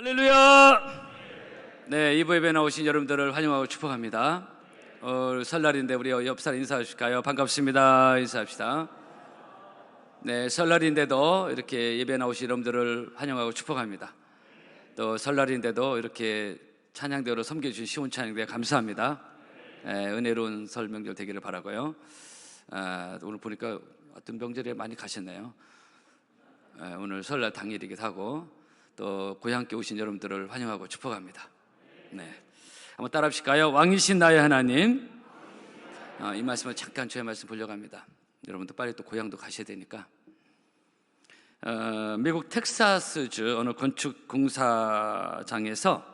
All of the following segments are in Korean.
할렐루야! 네, 이부 예배 나오신 여러분들을 환영하고 축복합니다. 설날인데 우리 옆 사람 인사하실까요? 반갑습니다. 인사합시다. 네, 설날인데도 이렇게 예배 나오신 여러분들을 환영하고 축복합니다. 또 설날인데도 이렇게 찬양대로 섬겨주신 시온 찬양대 감사합니다. 은혜로운 설 명절 되기를 바라고요. 오늘 보니까 어떤 명절에 많이 가셨네요. 오늘 설날 당일이기도 하고 또 고향께 오신 여러분들을 환영하고 축복합니다. 네, 한번 따라합시까요? 왕이신 나의 하나님. 이 말씀을 잠깐 저의 말씀 보려고 합니다. 여러분도 빨리 또 고향도 가셔야 되니까. 미국 텍사스주 어느 건축 공사장에서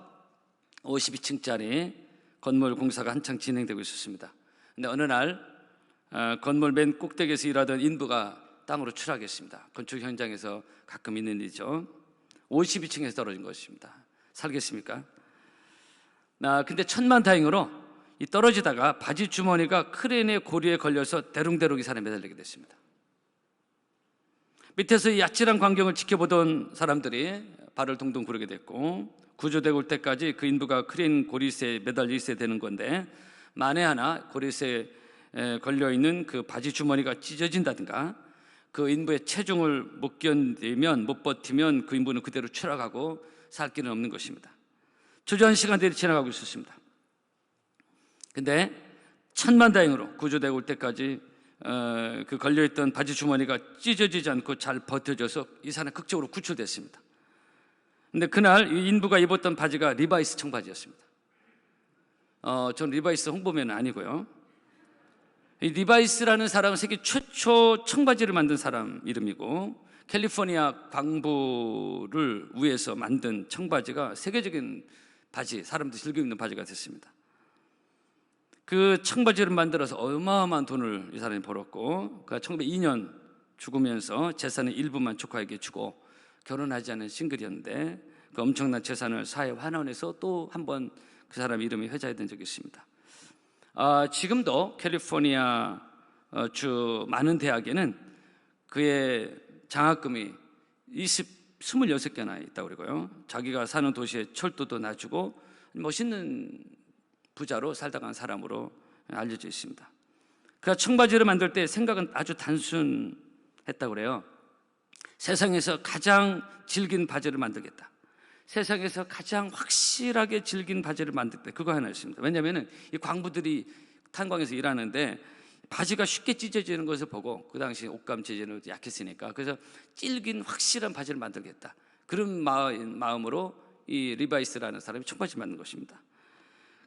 52층짜리 건물 공사가 한창 진행되고 있었습니다. 근데 어느 날 건물 맨 꼭대기에서 일하던 인부가 땅으로 추락했습니다. 건축 현장에서 가끔 있는 일이죠. 52층에서 떨어진 것입니다. 살겠습니까? 근데 천만다행으로 이 떨어지다가 바지 주머니가 크레인의 고리에 걸려서 대롱대롱 이 사람이 매달리게 됐습니다. 밑에서 이 아찔한 광경을 지켜보던 사람들이 발을 동동 구르게 됐고, 구조되고 올 때까지 그 인부가 크레인 고리쇠에 매달려 있어야 되는 건데, 만에 하나 고리쇠에 걸려있는 그 바지 주머니가 찢어진다든가 그 인부의 체중을 못 견디면, 못 버티면 그 인부는 그대로 추락하고 살 길은 없는 것입니다. 초조한 시간들이 지나가고 있었습니다. 근데 천만다행으로 구조되고 올 때까지 그 걸려있던 바지 주머니가 찢어지지 않고 잘 버텨져서 이 사람은 극적으로 구출됐습니다. 근데 그날 이 인부가 입었던 바지가 리바이스 청바지였습니다. 전 리바이스 홍보면은 아니고요. 이 리바이스라는 사람은 세계 최초 청바지를 만든 사람 이름이고, 캘리포니아 광부를 위해서 만든 청바지가 세계적인 바지, 사람들이 즐겨 입는 바지가 됐습니다. 그 청바지를 만들어서 어마어마한 돈을 이 사람이 벌었고, 그가 1902년 죽으면서 재산의 일부만 조카에게 주고 결혼하지 않은 싱글이었는데, 그 엄청난 재산을 사회 환원해서 또 한 번 그 사람 이름이 회자된 적이 있습니다. 지금도 캘리포니아 주 많은 대학에는 그의 장학금이 26개나 있다고 그러고요. 자기가 사는 도시에 철도도 놔주고 멋있는 부자로 살다 간 사람으로 알려져 있습니다. 그가 청바지를 만들 때 생각은 아주 단순했다고 그래요. 세상에서 가장 질긴 바지를 만들겠다. 세상에서 가장 확실하게 질긴 바지를 만들 때 그거 하나였습니다. 왜냐하면 이 광부들이 탄광에서 일하는데 바지가 쉽게 찢어지는 것을 보고, 그 당시 옷감 재질은 약했으니까, 그래서 질긴 확실한 바지를 만들겠다, 그런 마음으로 이 리바이스라는 사람이 청바지 만든 것입니다.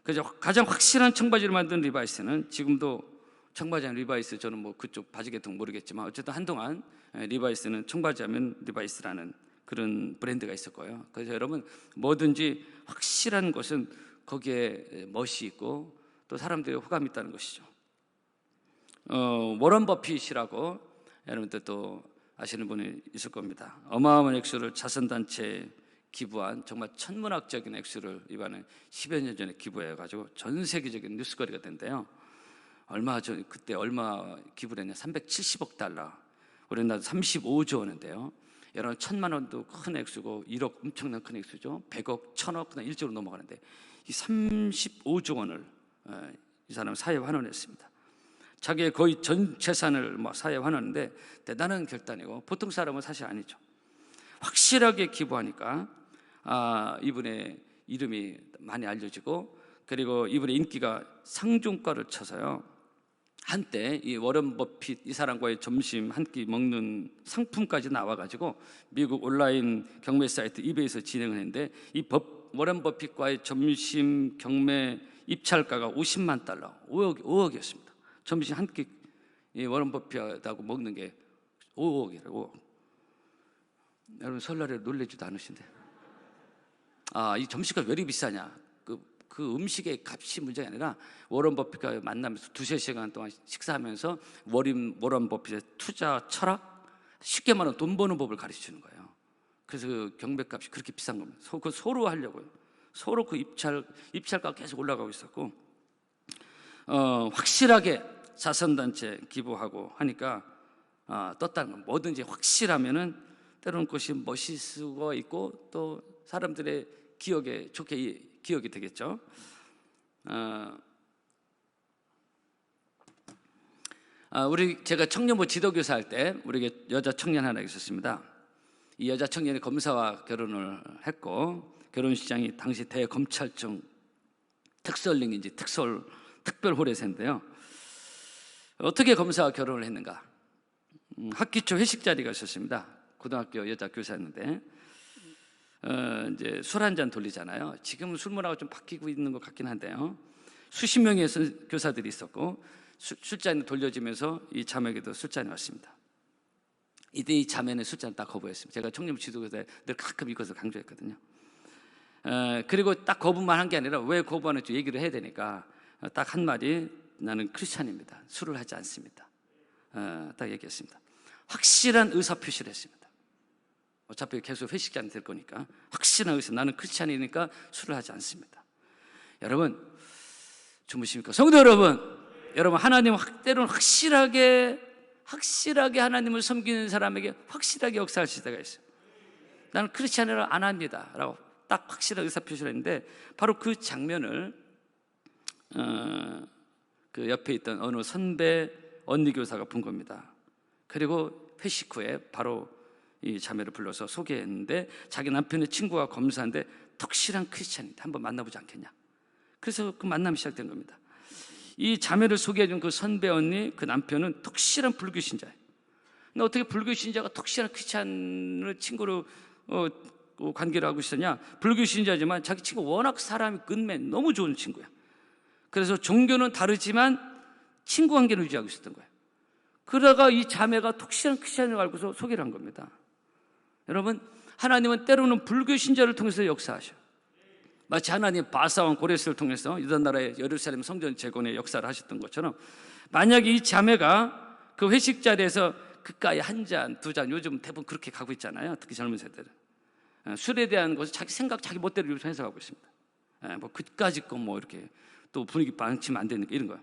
그래서 가장 확실한 청바지를 만든 리바이스는, 지금도 청바지는 리바이스, 저는 뭐 그쪽 바지 계통 모르겠지만 어쨌든 한동안 리바이스는 청바지 하면 리바이스라는 그런 브랜드가 있었고요. 그래서 여러분, 뭐든지 확실한 것은 거기에 멋이 있고 또 사람들의 호감이 있다는 것이죠. 워런 버핏이라고 여러분들 또 아시는 분이 있을 겁니다. 어마어마한 액수를 자선단체에 기부한 정말 천문학적인 액수를 이번에 10여 년 전에 기부해가지고 전 세계적인 뉴스거리가 된대요. 그때 얼마 기부를 했냐? 370억 달러. 우리나라 35조 원인데요. 여러분, 1,000만 원도 큰 액수고 1억 엄청난 큰 액수죠. 100억, 1,000억, 그다음 1조로 넘어가는데 이 35조 원을 이 사람은 사회에 환원했습니다. 자기의 거의 전 재산을 사회에 환원했는데 대단한 결단이고 보통 사람은 사실 아니죠. 확실하게 기부하니까 이분의 이름이 많이 알려지고, 그리고 이분의 인기가 상종가를 쳐서요, 한때 이 워런 버핏 이 사람과의 점심 한 끼 먹는 상품까지 나와가지고 미국 온라인 경매 사이트 이베이에서 진행을 했는데, 이 워런 버핏과의 점심 경매 입찰가가 50만 달러, 5억이었습니다. 점심 한 끼 이 워런 버핏하고 먹는 게 5억이라고. 5억. 여러분, 설날에 놀라지도 않으신데, 이 점심값 왜 이렇게 비싸냐? 그 음식의 값이 문제가 아니라 워런 버핏과 만나면서 2-3시간 동안 식사하면서 워런 버핏의 투자 철학, 쉽게 말하면 돈 버는 법을 가르치는 거예요. 그래서 그 경매값이 그렇게 비싼 겁니다. 서로 하려고요. 서로 그 입찰가가 계속 올라가고 있었고, 확실하게 자선단체 기부하고 하니까 떴다는 겁니다. 뭐든지 확실하면은 때로는 그것이 멋있고 있고 또 사람들의 기억에 좋게 기억이 되겠죠. 제가 청년부 지도교사 할 때 우리에게 여자 청년 하나 있었습니다. 이 여자 청년이 검사와 결혼을 했고 결혼식장이 당시 대검찰청 특설링인지 특별홀에서인데요. 어떻게 검사와 결혼을 했는가? 학기 초 회식 자리가 있었습니다. 고등학교 여자 교사였는데 이제 술 한 잔 돌리잖아요. 지금은 술 문화가 좀 바뀌고 있는 것 같긴 한데요. 수십 명의 교사들이 있었고 술잔이 돌려지면서 이 자매에게도 술잔이 왔습니다. 이때 이 자매는 술잔을 딱 거부했습니다. 제가 청년부 지도교사에 늘 가끔 이것을 강조했거든요. 그리고 딱 거부만 한 게 아니라 왜 거부하는지 얘기를 해야 되니까 딱 한마디, 나는 크리스찬입니다. 술을 하지 않습니다. 딱 얘기했습니다. 확실한 의사표시를 했습니다. 어차피 계속 회식 자리 될 거니까 확실한 의사, 나는 크리스찬이니까 술을 하지 않습니다. 여러분 주무십니까? 성도 여러분, 하나님은 때로는 확실하게 하나님을 섬기는 사람에게 확실하게 역사하실 때가 있어요. 나는 크리스찬이라 안 합니다 라고 딱 확실한 의사표시를 했는데 바로 그 장면을 그 옆에 있던 어느 선배 언니 교사가 본 겁니다. 그리고 회식 후에 바로 이 자매를 불러서 소개했는데 자기 남편의 친구가 검사인데 덕실한 크리스찬이다, 한번 만나보지 않겠냐. 그래서 그 만남이 시작된 겁니다. 이 자매를 소개해준 그 선배 언니, 그 남편은 덕실한 불교 신자예요. 근데 어떻게 불교 신자가 덕실한 크리스찬을 친구로 관계를 하고 있었냐? 불교 신자지만 자기 친구 워낙 사람이 끝맨 너무 좋은 친구야. 그래서 종교는 다르지만 친구 관계를 유지하고 있었던 거예요. 그러다가 이 자매가 덕실한 크리스찬을 알고서 소개를 한 겁니다. 여러분, 하나님은 때로는 불교 신자를 통해서 역사하셔요. 마치 하나님 바사왕 고레스를 통해서 유다 나라의 예루살렘 성전 재건의 역사를 하셨던 것처럼, 만약에 이 자매가 그 회식 자리에서 그까이 한 잔, 두 잔, 요즘 대부분 그렇게 가고 있잖아요. 특히 젊은 세대들은 술에 대한 것을 자기 생각, 자기 멋대로 해석하고 있습니다. 뭐 그까짓 거 뭐 이렇게 또 분위기 망치면 안 되니까 이런 거야.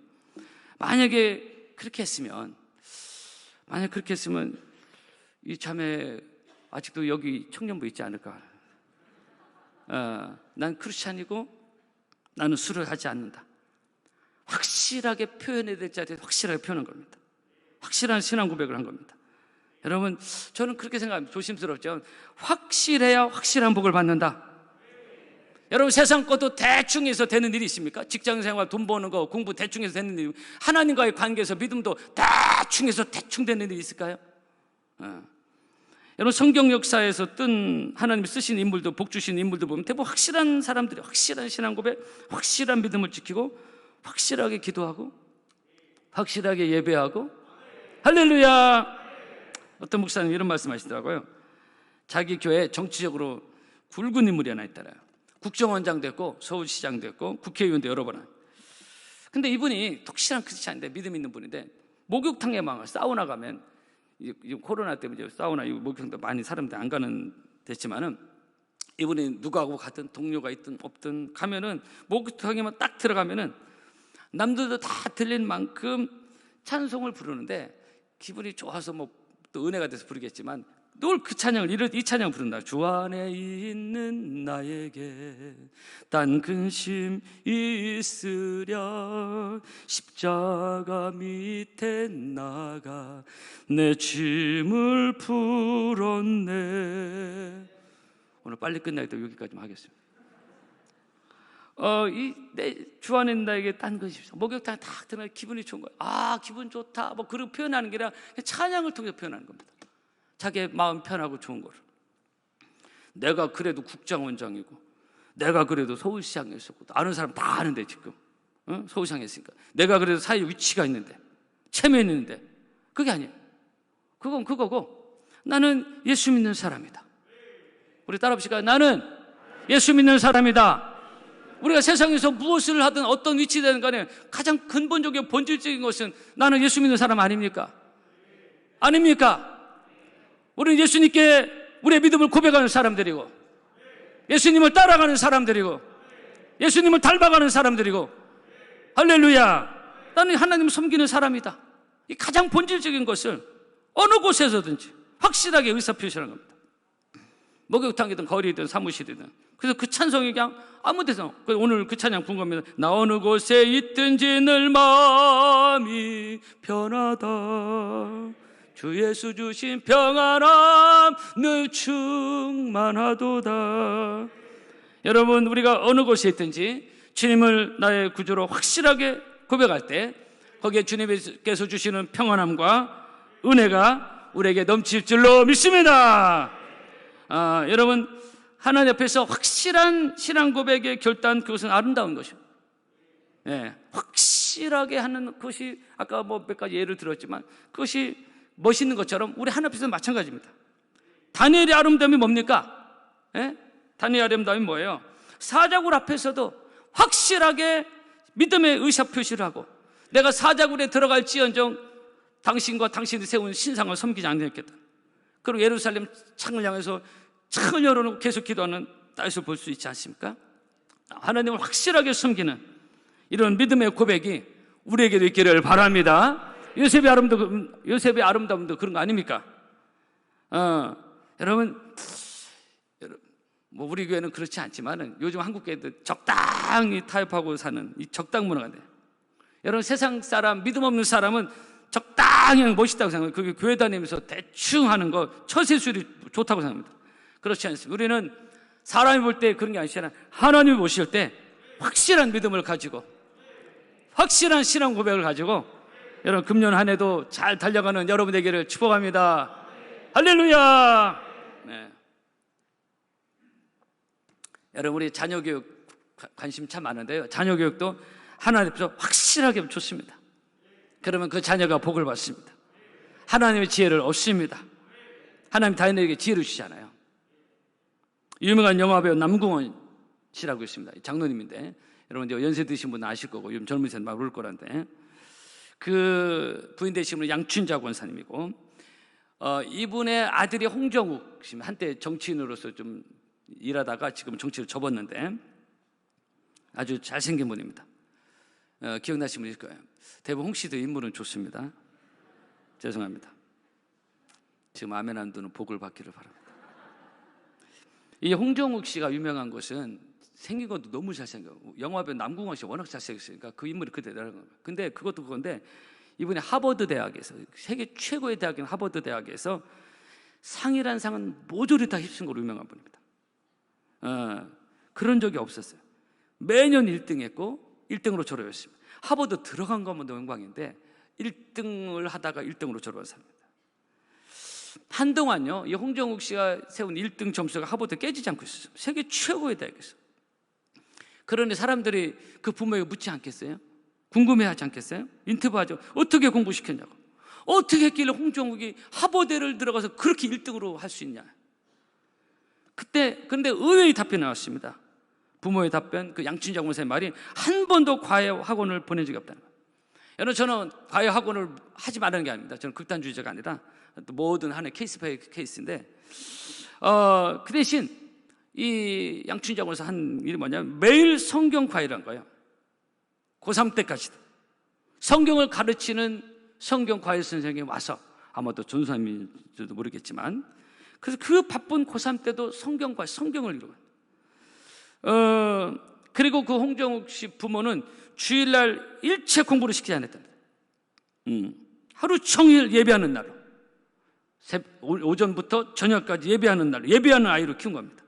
만약에 그렇게 했으면 이 자매 아직도 여기 청년부 있지 않을까? 난 크리스찬이고 나는 술을 하지 않는다. 확실하게 표현해야 될 자리에 확실하게 표현한 겁니다. 확실한 신앙 고백을 한 겁니다. 여러분, 저는 그렇게 생각합니다. 조심스럽죠. 확실해야 확실한 복을 받는다. 여러분, 세상 것도 대충 해서 되는 일이 있습니까? 직장생활, 돈 버는 거, 공부 대충 해서 되는 일이, 하나님과의 관계에서 믿음도 대충 해서 대충 되는 일이 있을까요? 여러분, 성경 역사에서 뜬 하나님이 쓰신 인물들, 복 주신 인물들 보면 대부분 확실한 사람들이 확실한 신앙 고백, 확실한 믿음을 지키고 확실하게 기도하고 확실하게 예배하고, 할렐루야. 어떤 목사님 이런 말씀 하시더라고요. 자기 교회에 정치적으로 굵은 인물이 하나 있더라고요. 국정원장 됐고 서울시장 됐고 국회의원도 여러 번 한. 근데 이분이 독실한 크리스찬인데 믿음 있는 분인데 목욕탕에 막 사우나 가면, 코로나 때문에 이제 사우나 목욕탕도 많이 사람들이 안 가는 됐지만은, 이분이 누구하고 같은 동료가 있든 없든 가면은 목욕탕에만 딱 들어가면은 남들도 다 들릴 만큼 찬송을 부르는데 기분이 좋아서 뭐 또 은혜가 돼서 부르겠지만 늘 그 찬양을 이 찬양을 부른다. 주 안에 있는 나에게 딴 근심 있으랴, 십자가 밑에 나가 내 짐을 풀었네. 오늘 빨리 끝나겠다. 여기까지만 하겠습니다. 내 주 안에 있는 나에게 딴 근심 있어. 목욕탕에 딱 들어가 기분이 좋은 거야. 아, 기분 좋다. 뭐 그렇게 표현하는 게 아니라 찬양을 통해서 표현하는 겁니다. 자기의 마음 편하고 좋은 거를. 내가 그래도 국장원장이고, 내가 그래도 서울시장에 있었고, 아는 사람 다 아는데 지금 서울시장에 있으니까 내가 그래도 사회 위치가 있는데, 체면이 있는데, 그게 아니에요. 그건 그거고, 나는 예수 믿는 사람이다. 우리 따라합시다. 나는 예수 믿는 사람이다. 우리가 세상에서 무엇을 하든 어떤 위치되든 간에 가장 근본적이고 본질적인 것은 나는 예수 믿는 사람 아닙니까? 아닙니까? 우리는 예수님께 우리의 믿음을 고백하는 사람들이고, 예수님을 따라가는 사람들이고, 예수님을 닮아가는 사람들이고, 할렐루야. 나는 하나님을 섬기는 사람이다. 이 가장 본질적인 것을 어느 곳에서든지 확실하게 의사표시하는 겁니다. 목욕탕이든 거리든 사무실이든. 그래서 그 찬송이 그냥 아무 데서, 오늘 그 찬양 부른 겁니다. 나 어느 곳에 있든지 늘 마음이 편하다. 주 예수 주신 평안함 늘 충만하도다. 여러분, 우리가 어느 곳에 있든지 주님을 나의 구주로 확실하게 고백할 때 거기에 주님께서 주시는 평안함과 은혜가 우리에게 넘칠 줄로 믿습니다. 여러분, 하나님 앞에서 확실한 신앙 고백의 결단, 그것은 아름다운 것이에요. 예, 확실하게 하는 것이, 아까 뭐 몇 가지 예를 들었지만 그것이 멋있는 것처럼 우리 하나님 앞에서 마찬가지입니다. 다니엘의 아름다움이 뭡니까? 예? 다니엘의 아름다움이 뭐예요? 사자굴 앞에서도 확실하게 믿음의 의사표시를 하고, 내가 사자굴에 들어갈지언정 당신과 당신이 세운 신상을 섬기지 않겠다. 그리고 예루살렘 창을 향해서 창을 열어놓고 계속 기도하는 딸을 볼 수 있지 않습니까? 하나님을 확실하게 섬기는 이런 믿음의 고백이 우리에게도 있기를 바랍니다. 요셉의 아름다움도 그런 거 아닙니까? 여러분, 뭐 우리 교회는 그렇지 않지만은 요즘 한국 교회도 적당히 타협하고 사는 이 적당 문화가 돼요. 여러분, 세상 사람, 믿음 없는 사람은 적당히 멋있다고 생각해요. 그게 교회 다니면서 대충 하는 거, 처세술이 좋다고 생각합니다. 그렇지 않습니다. 우리는 사람이 볼 때 그런 게 아니잖아요. 하나님이 보실 때 확실한 믿음을 가지고, 확실한 신앙 고백을 가지고, 여러분, 금년 한 해도 잘 달려가는 여러분 되기를 축복합니다. 할렐루야. 네. 여러분, 우리 자녀 교육 관심 참 많은데요, 자녀 교육도 하나님 앞에서 확실하게 좋습니다. 그러면 그 자녀가 복을 받습니다. 하나님의 지혜를 얻습니다. 하나님 다니엘에게 지혜를 주시잖아요. 유명한 영화배우 남궁원 씨라고 있습니다. 장로님인데, 여러분 이제 연세 드신 분은 아실 거고 요즘 젊은 세대는 모를 거란데, 그 부인 되신 분은 양춘자 권사님이고, 이분의 아들이 홍정욱 씨, 한때 정치인으로서 좀 일하다가 지금 정치를 접었는데 아주 잘생긴 분입니다. 기억나시는 분일 거예요. 대부분 홍 씨도 인물은 좋습니다. 죄송합니다. 지금 아멘 안 두는 복을 받기를 바랍니다. 이 홍정욱 씨가 유명한 것은 생긴 것도 너무 잘생겨요. 영화배우 남궁원 씨 워낙 잘생겼으니까 그 인물이 그대로라는 거예요. 근데 그것도 그건데, 이분이 하버드 대학에서, 세계 최고의 대학인 하버드 대학에서 상이란 상은 모조리 다 휩쓴 걸로 유명한 분입니다. 그런 적이 없었어요. 매년 1등 했고 1등으로 졸업했습니다. 하버드 들어간 것만 도 영광인데 1등을 하다가 1등으로 졸업한 사람입니다. 한동안요, 이 홍정욱 씨가 세운 1등 점수가 하버드 깨지지 않고 있었어요. 세계 최고의 대학에서. 그런데 사람들이 그 부모에게 묻지 않겠어요? 궁금해하지 않겠어요? 인터뷰하죠. 어떻게 공부시켰냐고. 어떻게 했길래 홍정욱이 하버드를 들어가서 그렇게 1등으로 할 수 있냐. 근데 의외의 답변이 나왔습니다. 부모의 답변, 그 양춘자 권사의 말이, 한 번도 과외 학원을 보낸 적이 없다는 거예요. 여러분, 저는 과외 학원을 하지 말라는 게 아닙니다. 저는 극단주의자가 아니라 뭐든 하나의 케이스 바이 케이스인데, 그 대신 이 양춘자 권사 한 일이 뭐냐면 매일 성경 과외라는 거예요. 고3 때까지도 성경을 가르치는 성경 과외 선생님이 와서, 아마도 전사님인지도 모르겠지만, 그래서 그 바쁜 고3 때도 성경과 성경을 읽어요. 그리고 그 홍정욱 씨 부모는 주일날 일체 공부를 시키지 않았답니다. 하루 종일 예배하는 날로, 오전부터 저녁까지 예배하는 날로, 예배하는 아이로 키운 겁니다.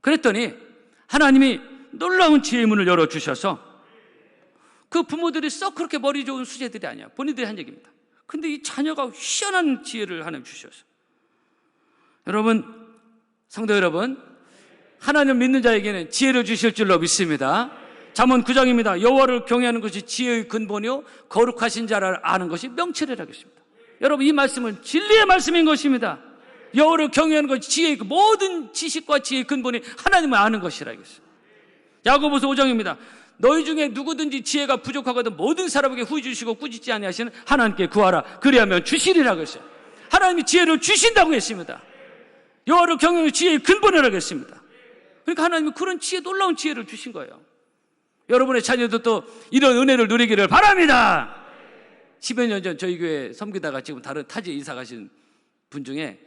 그랬더니 하나님이 놀라운 지혜의 문을 열어주셔서, 그 부모들이 썩 그렇게 머리 좋은 수재들이 아니야, 본인들이 한 얘기입니다. 근데 이 자녀가 희한한 지혜를 하나님 주셔서, 여러분, 성도 여러분, 하나님 믿는 자에게는 지혜를 주실 줄로 믿습니다. 잠언 9장입니다. 여호와를 경외하는 것이 지혜의 근본이요 거룩하신 자를 아는 것이 명철이라겠습니다. 여러분, 이 말씀은 진리의 말씀인 것입니다. 여호와를 경외하는 것이 지혜의, 모든 지식과 지혜의 근본이 하나님을 아는 것이라겠습니다. 야고보서 5장입니다. 너희 중에 누구든지 지혜가 부족하거든 모든 사람에게 후히 주시고 꾸짖지 아니하시는 하나님께 구하라, 그리하면 주시리라고 했어요. 하나님이 지혜를 주신다고 했습니다. 여호와를 경외하는 지혜의 근본이라고 했습니다. 그러니까 하나님이 그런 지혜, 놀라운 지혜를 주신 거예요. 여러분의 자녀도 또 이런 은혜를 누리기를 바랍니다. 10여 년 전 저희 교회 섬기다가 지금 다른 타지에 이사 가신 분 중에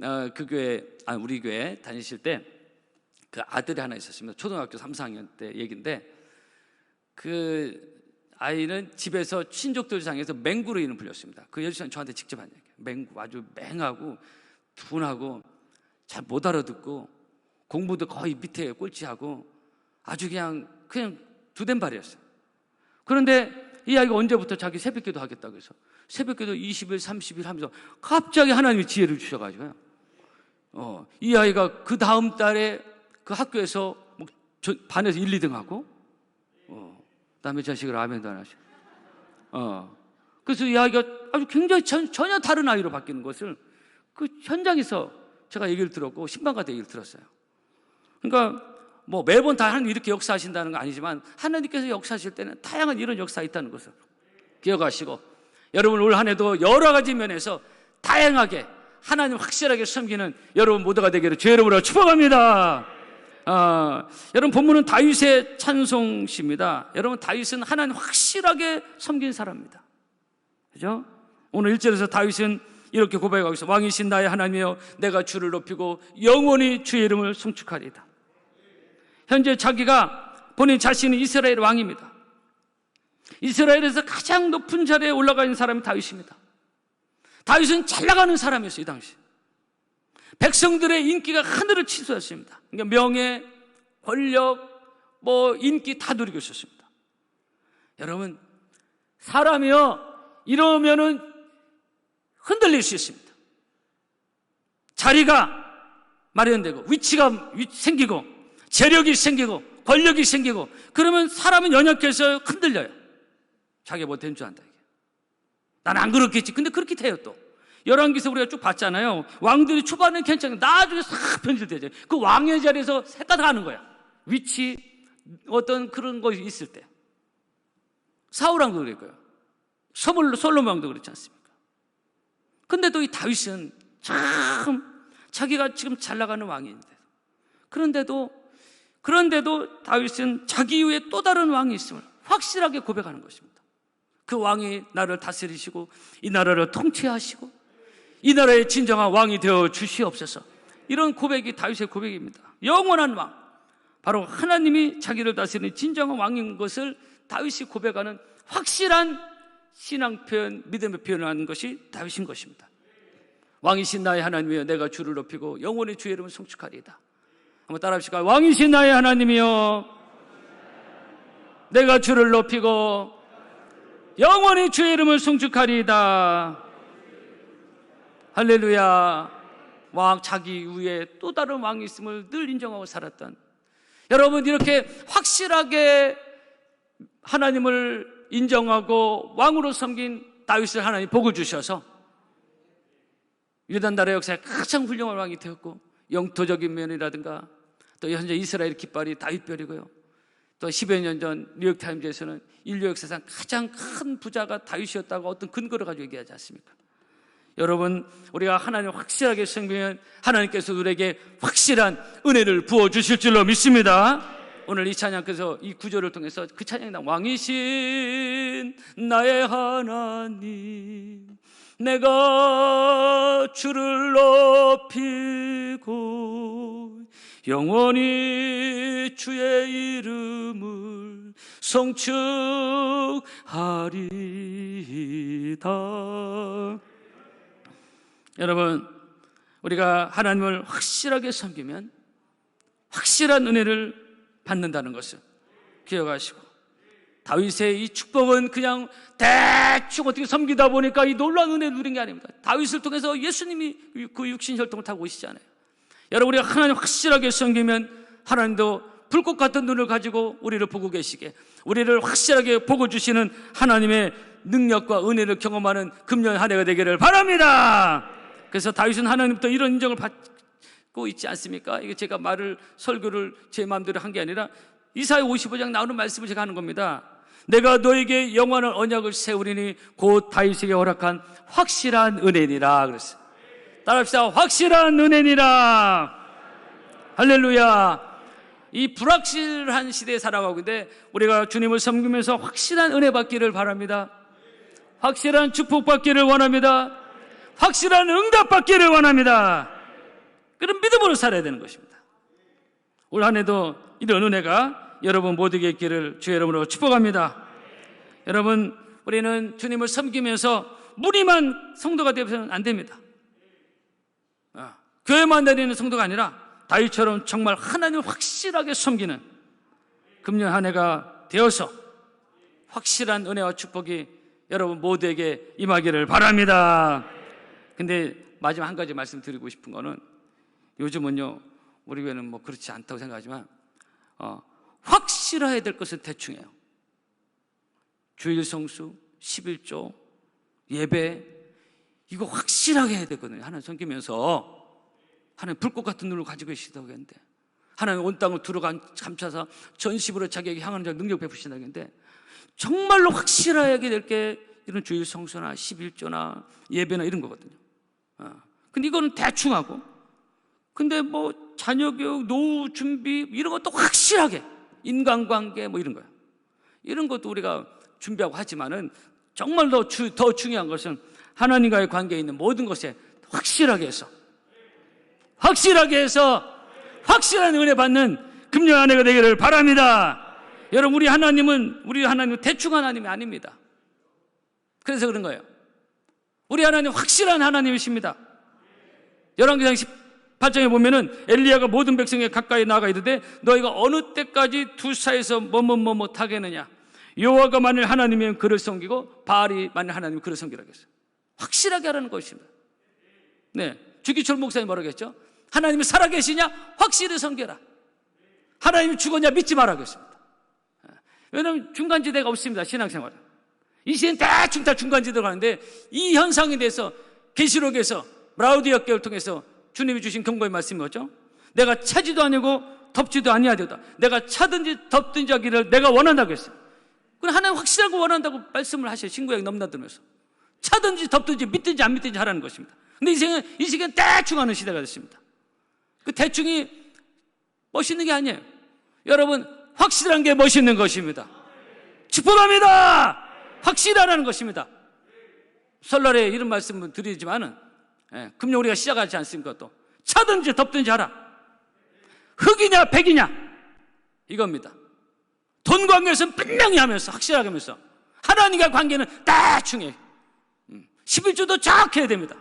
우리 교회 다니실 때 그 아들이 하나 있었습니다. 초등학교 3, 4학년 때 얘기인데, 그 아이는 집에서 친족들상에서 맹구로 이름 불렸습니다. 그 여주사님 저한테 직접 한 얘기예요. 맹구, 아주 맹하고 둔하고 잘 못 알아듣고 공부도 거의 밑에 꼴찌하고 아주 그냥 두된 발이었어요. 그런데 이 아이가 언제부터 자기 새벽기도 하겠다고 해서 새벽기도 20일, 30일 하면서 갑자기 하나님이 지혜를 주셔가지고요. 이 아이가 그 다음 달에 그 학교에서 반에서 1, 2등 하고, 남의 자식을 아멘도 안 하셔. 그래서 이 아이가 아주 굉장히 전혀 다른 아이로 바뀌는 것을 그 현장에서 제가 얘기를 들었고, 신방가도 얘기를 들었어요. 그러니까 뭐 매번 다 하나님 이렇게 역사하신다는 건 아니지만, 하나님께서 역사하실 때는 다양한 이런 역사가 있다는 것을 기억하시고, 여러분 올 한 해도 여러 가지 면에서 다양하게 하나님 확실하게 섬기는 여러분 모두가 되기를 주의 이름으로 축복합니다. 여러분 본문은 다윗의 찬송시입니다. 여러분 다윗은 하나님 확실하게 섬긴 사람입니다. 그죠? 오늘 1절에서 다윗은 이렇게 고백하고 있어. 왕이신 나의 하나님이여, 내가 주를 높이고 영원히 주의 이름을 송축하리이다. 현재 자기가 본인 자신은 이스라엘 왕입니다. 이스라엘에서 가장 높은 자리에 올라가 있는 사람이 다윗입니다. 다윗은 잘 나가는 사람이었어요. 이 당시 백성들의 인기가 하늘을 치솟았습니다. 그러니까 명예, 권력, 인기 다 누리고 있었습니다. 여러분, 사람이요 이러면은 흔들릴 수 있습니다. 자리가 마련되고 위치가 생기고 재력이 생기고 권력이 생기고, 그러면 사람은 연약해서 흔들려요. 자기가 못된 줄 안다. 난 안 그렇겠지. 근데 그렇게 돼요. 또 열왕기서 우리가 쭉 봤잖아요. 왕들이 초반에는 괜찮은데 나중에 싹 변질되죠. 그 왕의 자리에서 헷갈아가는 거야. 위치, 어떤 그런 것이 있을 때. 사울왕도 그랬고요. 솔로몬 왕도 그렇지 않습니까? 근데도 이 다윗은 참 자기가 지금 잘 나가는 왕인데, 그런데도 다윗은 자기 이후에 또 다른 왕이 있음을 확실하게 고백하는 것입니다. 그 왕이 나를 다스리시고 이 나라를 통치하시고 이 나라의 진정한 왕이 되어 주시옵소서. 이런 고백이 다윗의 고백입니다. 영원한 왕, 바로 하나님이 자기를 다스리는 진정한 왕인 것을 다윗이 고백하는 확실한 신앙 표현, 믿음의 표현을 하는 것이 다윗인 것입니다. 왕이신 나의 하나님이여, 내가 주를 높이고 영원히 주의 이름을 송축하리이다. 한번 따라합시다. 왕이신 나의 하나님이여, 내가 주를 높이고 영원히 주의 이름을 송축하리이다. 할렐루야. 자기 위에 또 다른 왕이 있음을 늘 인정하고 살았던 여러분, 이렇게 확실하게 하나님을 인정하고 왕으로 섬긴 다윗을 하나님 복을 주셔서 유다 나라 역사에 가장 훌륭한 왕이 되었고, 영토적인 면이라든가 또 현재 이스라엘 깃발이 다윗별이고요. 또 10여 년 전 뉴욕타임즈에서는 인류 역사상 가장 큰 부자가 다윗이었다고 어떤 근거를 가지고 얘기하지 않습니까? 여러분, 우리가 하나님을 확실하게 섬기면 하나님께서 우리에게 확실한 은혜를 부어주실 줄로 믿습니다. 오늘 이 찬양께서 이 구절을 통해서 그 찬양이 나옵니다. 왕이신 나의 하나님, 내가 주를 높이고 영원히 주의 이름을 송축하리이다. 여러분, 우리가 하나님을 확실하게 섬기면 확실한 은혜를 받는다는 것을 기억하시고, 다윗의 이 축복은 그냥 대충 어떻게 섬기다 보니까 이 놀라운 은혜를 누린 게 아닙니다. 다윗을 통해서 예수님이 그 육신 혈통을 타고 오시잖아요. 여러분, 우리가 하나님 확실하게 섬기면 하나님도 불꽃 같은 눈을 가지고 우리를 보고 계시게, 우리를 확실하게 보고 주시는 하나님의 능력과 은혜를 경험하는 금년 한 해가 되기를 바랍니다. 그래서 다윗은 하나님부터 이런 인정을 받고 있지 않습니까? 이게 제가 설교를 제 마음대로 한 게 아니라 이사야 55장 나오는 말씀을 제가 하는 겁니다. 내가 너에게 영원한 언약을 세우리니 곧 다윗에게 허락한 확실한 은혜니라 그랬어요. 따라합시다. 확실한 은혜니라. 할렐루야. 이 불확실한 시대에 살아가고 있는데 우리가 주님을 섬기면서 확실한 은혜 받기를 바랍니다. 확실한 축복 받기를 원합니다. 확실한 응답 받기를 원합니다. 그런 믿음으로 살아야 되는 것입니다. 올 한 해도 이런 은혜가 여러분 모두에게 있기를 주의 이름으로 축복합니다. 여러분, 우리는 주님을 섬기면서 무리만 성도가 되어서는 안 됩니다. 교회만 다니는 성도가 아니라 다윗처럼 정말 하나님을 확실하게 섬기는 금년 한 해가 되어서 확실한 은혜와 축복이 여러분 모두에게 임하기를 바랍니다. 근데 마지막 한 가지 말씀드리고 싶은 거는, 요즘은요 우리 교회는 뭐 그렇지 않다고 생각하지만 확실해야 될 것은 대충해요. 주일 성수, 11조, 예배, 이거 확실하게 해야 되거든요. 하나님 섬기면서 하나님 불꽃 같은 눈을 가지고 계시다고 했는데, 하나님 온 땅을 두루 감싸서 전심으로 자기에게 향하는 자 능력 베푸신다고 했는데, 정말로 확실하게 될 게 이런 주일 성수나 11조나 예배나 이런 거거든요. 근데 이거는 대충 하고, 근데 뭐 자녀교육, 노후 준비 이런 것도 확실하게, 인간관계 뭐 이런 거예요. 이런 것도 우리가 준비하고 하지만은 정말 더 중요한 것은 하나님과의 관계에 있는 모든 것에 확실하게 해서 확실한 은혜 받는 금년 한 해가 되기를 바랍니다. 여러분, 우리 하나님은 대충 하나님이 아닙니다. 그래서 그런 거예요. 우리 하나님 확실한 하나님이십니다. 열왕기상 18장에 보면은 엘리야가 모든 백성에 가까이 나아가 이르되 너희가 어느 때까지 두 사이에서 뭐뭐 하겠느냐. 여호와가 만일 하나님이면 그를 섬기고 바알이 만일 하나님이면 그를 섬기라고 했어요. 확실하게 하라는 것입니다. 네, 주기철 목사님 뭐라고 했죠? 하나님이 살아계시냐? 확실히 섬겨라. 하나님이 죽었냐? 믿지 말라고 했습니다. 왜냐하면 중간지대가 없습니다. 신앙생활은 이 시대는 대충 다 중간지대로 가는데, 이 현상에 대해서 계시록에서 라우디아 교회를 통해서 주님이 주신 경고의 말씀이 뭐죠? 내가 차지도 아니고 덮지도 아니하리로다. 내가 차든지 덮든지 하기를 내가 원한다고 했어요. 그럼 하나님 확실하고 원한다고 말씀을 하셔요. 신구약 넘나들면서 차든지 덮든지 믿든지 안 믿든지 하라는 것입니다. 근데 이 시기는 대충 하는 시대가 됐습니다. 그 대충이 멋있는 게 아니에요. 여러분, 확실한 게 멋있는 것입니다. 축복합니다. 확실하라는 것입니다. 설날에 이런 말씀을 드리지만은, 금년 우리가 시작하지 않습니까? 또 차든지 덮든지 하라. 흑이냐 백이냐 이겁니다. 돈 관계에서는 분명히 하면서 확실하게 하면서, 하나님과 관계는 대충 해. 11조도 정확해야 됩니다.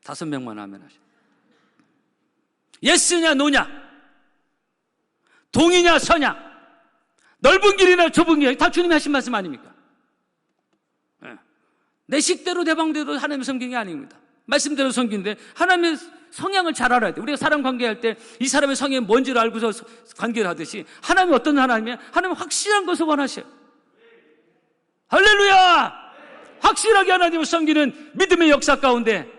5명만 하면 하죠. 예스냐 노냐, 동이냐 서냐, 넓은 길이나 좁은 길, 다 주님이 하신 말씀 아닙니까? 내 식대로 내 방대로 하나님을 섬기는 게 아닙니다. 말씀대로 섬기는데 하나님의 성향을 잘 알아야 돼. 우리가 사람 관계할 때 이 사람의 성향이 뭔지를 알고서 관계를 하듯이, 하나님이 어떤 하나님이면 하나님은 확실한 것을 원하셔요. 할렐루야! 확실하게 하나님을 섬기는 믿음의 역사 가운데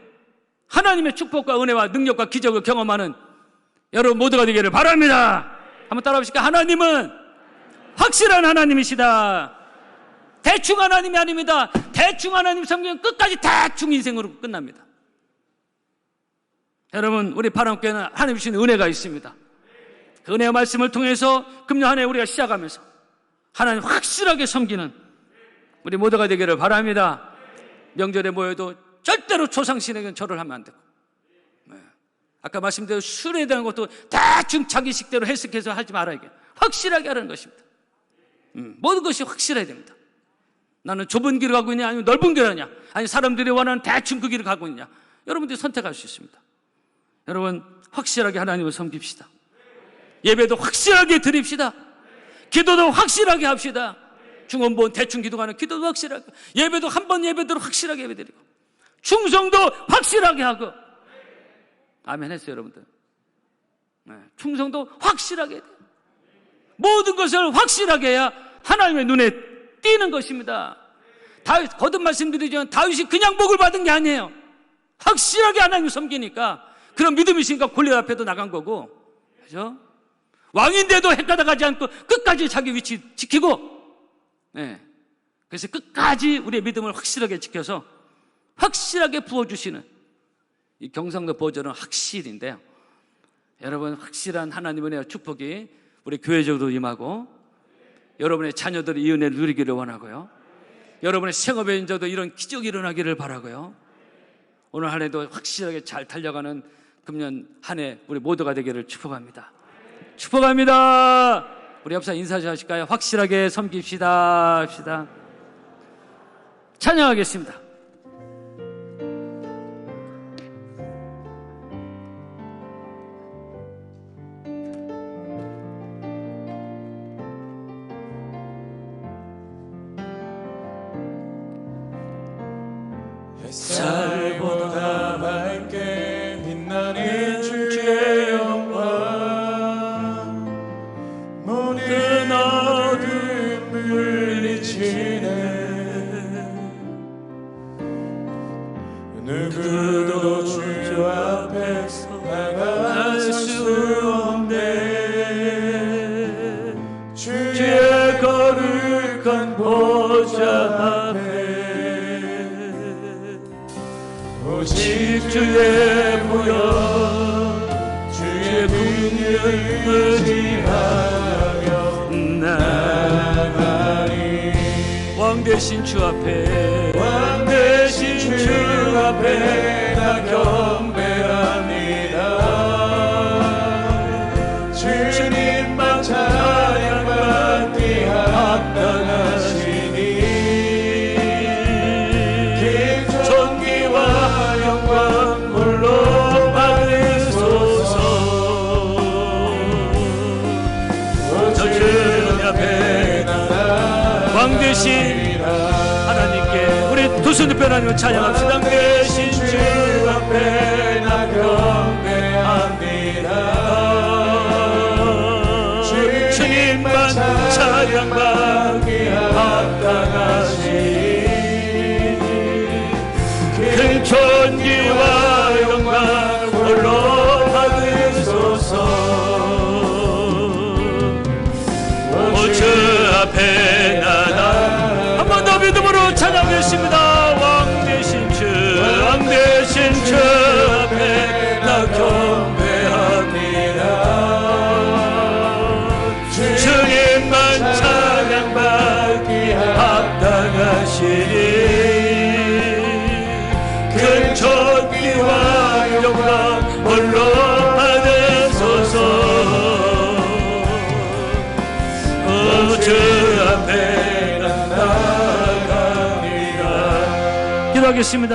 하나님의 축복과 은혜와 능력과 기적을 경험하는 여러분 모두가 되기를 바랍니다. 한번 따라 보실까요? 하나님은 확실한 하나님이시다. 대충 하나님이 아닙니다. 대충 하나님 섬기면 끝까지 대충 인생으로 끝납니다. 여러분, 우리 바람교회는 하나님 주신 은혜가 있습니다. 그 은혜의 말씀을 통해서 금년 한 해 우리가 시작하면서 하나님 확실하게 섬기는 우리 모두가 되기를 바랍니다. 명절에 모여도 절대로 조상신에게는 절을 하면 안 되고, 아까 말씀드린 술에 대한 것도 대충 자기 식대로 해석해서 하지 말아야 해요. 확실하게 하라는 것입니다. 모든 것이 확실해야 됩니다. 나는 좁은 길을 가고 있냐, 아니면 넓은 길을 하냐, 아니 사람들이 원하는 대충 그 길을 가고 있냐, 여러분들이 선택할 수 있습니다. 여러분, 확실하게 하나님을 섬깁시다. 예배도 확실하게 드립시다. 기도도 확실하게 합시다. 중원본 대충 기도하는 기도도 확실하게, 예배도 한 번 예배대로 확실하게 예배드리고, 충성도 확실하게 하고. 아멘 했어요, 여러분들? 네, 충성도 확실하게 해야 돼요. 모든 것을 확실하게 해야 하나님의 눈에 띄는 것입니다. 다윗, 거듭 말씀드리지만 다윗이 그냥 복을 받은 게 아니에요. 확실하게 하나님을 섬기니까, 그런 믿음이 있으니까 골리앗 앞에도 나간 거고, 그죠? 왕인데도 헷가다 가지 않고 끝까지 자기 위치 지키고, 네. 그래서 끝까지 우리의 믿음을 확실하게 지켜서 확실하게 부어주시는 이 경상도 버전은 확실인데요. 여러분, 확실한 하나님의 은혜와 축복이 우리 교회적으로 임하고, 여러분의 자녀들이 이 은혜를 누리기를 원하고요. 여러분의 생업에 인자도 이런 기적이 일어나기를 바라고요. 오늘 한 해도 확실하게 잘 달려가는 금년 한 해 우리 모두가 되기를 축복합니다. 축복합니다. 우리 옆사 인사 좀 하실까요? 확실하게 섬깁시다 합시다. 찬양하겠습니다. 햇살보다 밝게 빛나는 주의 영광, 모든 어둠 물리치네. 누구도 주 앞에서 나갈 수 없네. 주의 거룩한 보좌 앞에 오직 주의 보혈, 주의 능력을 의지하며 나가리. 왕 되신 주 앞에, 왕 되신 주 앞에 나 경배합니다. 주님만 찬양받기 합당하시니 존귀와 영광 홀로 받으소서. 저 주님 앞에 왕 되신 하나님께 우리 두 손 높여 하나님을 찬양합시다. 왕 되신 주 앞에 나 경배합니다. 주님만 찬양받기 합당하시니 큰 존귀와 영광 홀로 받으소서. 주 앞에 나나 한 번 더 믿음으로 찬양하겠습니다. 왕 되신 주, 왕 되신 주 앞에 나 경배합니다. 주님만 찬양받기 합당하시니 큰 존귀와 영광 홀로 받으소서. 주 앞에 나아갑니다. 기도하겠습니다.